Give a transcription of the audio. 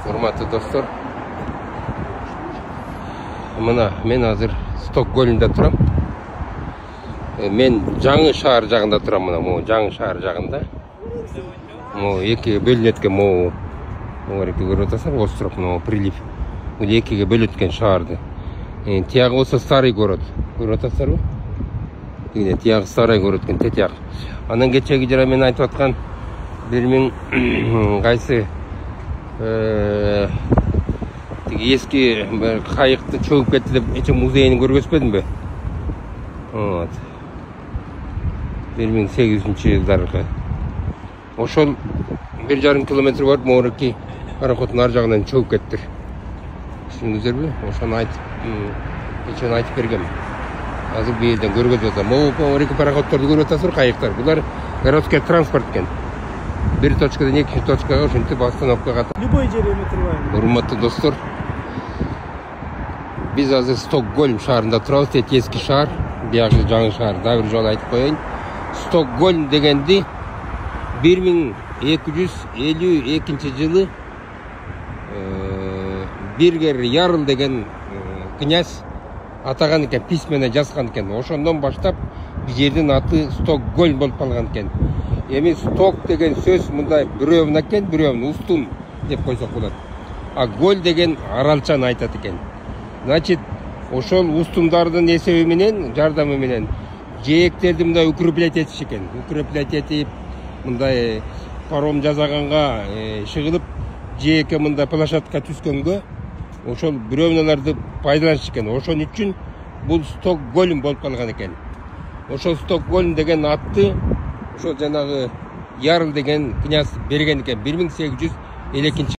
Урматтуу достор, мына мен азыр Стокгольмда турам. Мен жаңы шаар жагында турам, мына могу жаңы шаар жагында. Могу экиге бөлүнүп кеткен, могу көрүп атасың, остров, могу прилив. Бул экиге бөлүнүп кеткен шаарды. Тиягы болсо старый город. Көрүп атасыздарбы? Тиягы старый город экен, тетияк. Анан кечеги жара мен айтып аткан 1000 кайсы eski kayıkta çöküp ketти деп эче музейин көргөзбөдүмбү? Вот. 1800-жылдарга. Ошол 1,5 километр бар, моорки пароходдун ар жагынан чökүп кетти. Түшүндүңүздөрбү? Ошону айтып, кечен айтып бергем. Азыр бул жерден көргөзүп атам. Моорки пароходдорду көрүп атасыздар, кайыктар. Булар городской транспорт экен. Bir точкадан экинчи точкага ушинтип остановкага ката. Любой жерге метрибайм. Урматтуу достор, биз азыр Стокгольм шаарында турабыз, эски шаар, биягы жаңы шаар. Дагы бир жолу айтып коеюн. Стокгольм дегенди 1252-жылы Биргер Ярл деген князь атаган экен, письмене жазган экен. Ошондон баштап бул жердин аты Стокгольм болуп калган экен. Эми сток деген сөз мындай бирөөнү экен, бирөөнү устун деп койсок болот. А голь деген аралчаны айтат экен. Значит, ошол устундардын эсеби менен, жардамы менен жээктерди мындай укреплять этиш экен. Укреплять этип, мындай паром жасаганга шыгылып, жээкке мындай площадка түскөнгө ошол бирөөнүлөрдү пайдаланыш экен. Ошон үчүн бул Стокгольм болуп калган экен. Ошол Стокгольм деген атты ошол жанагы Ярл деген князь берген экен 1852